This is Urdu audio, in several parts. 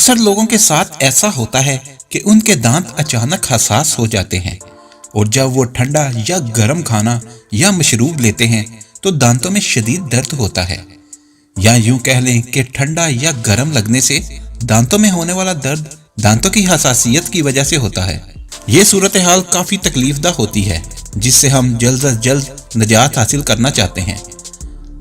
اکثر لوگوں کے ساتھ ایسا ہوتا ہے کہ ان کے دانت اچانک حساس ہو جاتے ہیں اور جب وہ ٹھنڈا یا گرم کھانا یا مشروب لیتے ہیں تو دانتوں میں شدید درد ہوتا ہے، یا یوں کہہ لیں کہ ٹھنڈا یا گرم لگنے سے دانتوں میں ہونے والا درد دانتوں کی حساسیت کی وجہ سے ہوتا ہے۔ یہ صورتحال کافی تکلیف دہ ہوتی ہے جس سے ہم جلد از جلد نجات حاصل کرنا چاہتے ہیں۔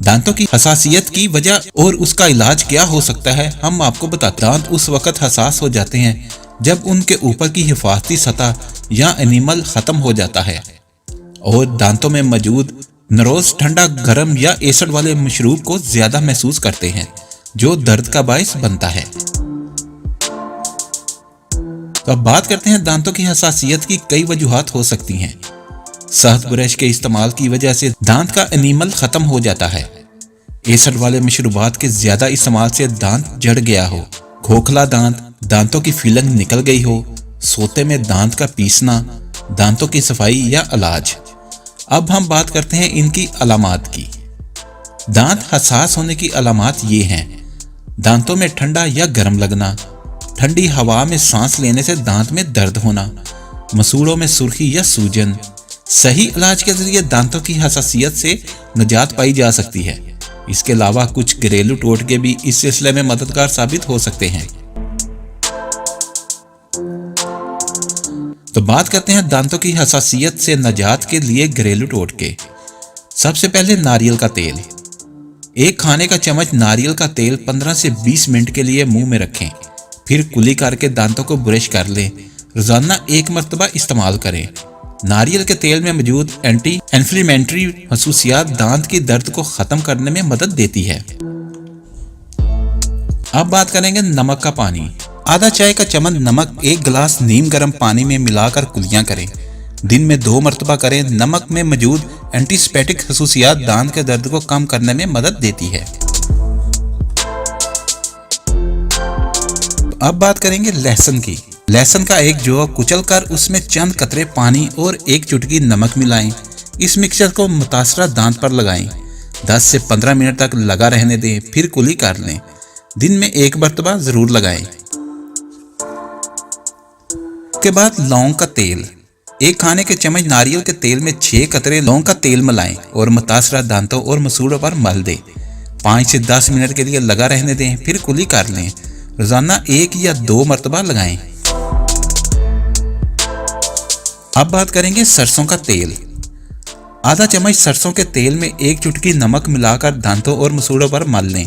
دانتوں کی حساسیت کی وجہ اور اس کا علاج کیا ہو سکتا ہے ہم آپ کو بتاتے ہیں۔ دانت اس وقت حساس ہو جاتے ہیں جب ان کے اوپر کی حفاظتی سطح یا انیمل ختم ہو جاتا ہے اور دانتوں میں موجود نروز ٹھنڈا، گرم یا ایسڈ والے مشروب کو زیادہ محسوس کرتے ہیں جو درد کا باعث بنتا ہے۔ تو اب بات کرتے ہیں دانتوں کی حساسیت کی کئی وجوہات ہو سکتی ہیں۔ سخت برش کے استعمال کی وجہ سے دانت کا انیمل ختم ہو جاتا ہے، ایسڈ والے مشروبات کے زیادہ استعمال سے دانت جڑ گیا ہو، کھوکھلا دانت، دانتوں کی فیلنگ نکل گئی ہو، سوتے میں دانت کا پیسنا، دانتوں کی صفائی یا علاج۔ اب ہم بات کرتے ہیں ان کی علامات کی۔ دانت حساس ہونے کی علامات یہ ہیں: دانتوں میں ٹھنڈا یا گرم لگنا، ٹھنڈی ہوا میں سانس لینے سے دانت میں درد ہونا، مسوڑوں میں سرخی یا سوجن۔ صحیح علاج کے ذریعے دانتوں کی حساسیت سے نجات پائی جا سکتی ہے۔ اس کے علاوہ کچھ گھریلو ٹوٹکے بھی اس سلسلے میں مددگار ثابت ہو سکتے ہیں۔ تو بات کرتے ہیں دانتوں کی حساسیت سے نجات کے لیے گھریلو ٹوٹکے۔ سب سے پہلے ناریل کا تیل۔ ایک کھانے کا چمچ ناریل کا تیل 15 سے 20 منٹ کے لیے منہ میں رکھیں، پھر کلی کر کے دانتوں کو برش کر لیں۔ روزانہ 1 مرتبہ استعمال کریں۔ ناریل کے تیل میں موجود اینٹی انفلیمیٹری خصوصیات دانت کی درد کو ختم کرنے میں مدد دیتی ہے۔ اب بات کریں گے نمک کا پانی۔ آدھا چائے کا چمچ نمک 1 گلاس نیم گرم پانی میں ملا کر کلیاں کریں۔ دن میں 2 مرتبہ کریں۔ نمک میں موجود اینٹی سیپٹک خصوصیات دانت کے درد کو کم کرنے میں مدد دیتی ہے۔ اب بات کریں گے لہسن کی۔ لہسن کا ایک جو کچل کر اس میں چند قطرے پانی اور 1 چٹکی نمک ملائیں۔ اس مکسچر کو متاثرہ دانت پر لگائیں۔ 10 سے 15 منٹ تک لگا رہنے دیں، پھر کلی کر لیں۔ دن میں 1 مرتبہ ضرور لگائیں۔ اس کے بعد لونگ کا تیل۔ 1 کھانے کے چمچ ناریل کے تیل میں 6 قطرے لونگ کا تیل ملائیں اور متاثرہ دانتوں اور مسوڑوں پر مل دیں۔ 5 سے 10 منٹ کے لیے لگا رہنے دیں، پھر کلی کر لیں۔ روزانہ 1 یا 2 مرتبہ لگائیں۔ اب بات کریں گے سرسوں کا تیل۔ آدھا چمچ سرسوں کے تیل میں 1 چٹکی نمک ملا کر دانتوں اور مسوڑوں پر مل لیں۔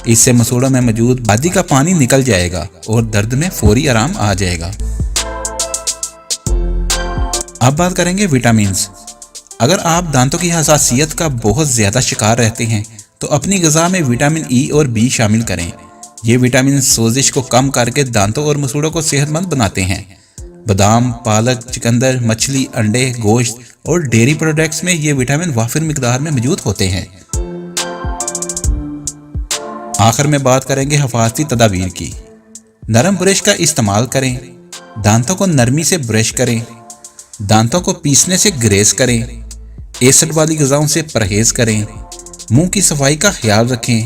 اس سے مسوڑوں میں موجود بادی کا پانی نکل جائے گا اور درد میں فوری آرام آ جائے گا۔ اب بات کریں گے وٹامنز۔ اگر آپ دانتوں کی حساسیت کا بہت زیادہ شکار رہتے ہیں تو اپنی غذا میں وٹامن ای اور بی شامل کریں۔ یہ وٹامن سوزش کو کم کر کے دانتوں اور مسوڑوں کو صحت مند بناتے ہیں۔ بادام، پالک، چقندر، مچھلی، انڈے، گوشت اور ڈیری پروڈکٹس میں یہ وٹامن وافر مقدار میں موجود ہوتے ہیں۔ آخر میں بات کریں گے حفاظتی تدابیر کی۔ نرم برش کا استعمال کریں۔ دانتوں کو نرمی سے برش کریں۔ دانتوں کو پیسنے سے گریز کریں۔ ایسڈ والی غذاؤں سے پرہیز کریں۔ منہ کی صفائی کا خیال رکھیں۔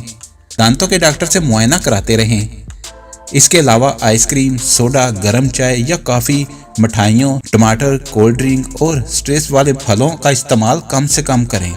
دانتوں کے ڈاکٹر سے معائنہ کراتے رہیں۔ اس کے علاوہ آئس کریم، سوڈا، گرم چائے یا کافی، مٹھائیوں، ٹماٹر، کولڈ ڈرنک اور سٹریس والے پھلوں کا استعمال کم سے کم کریں۔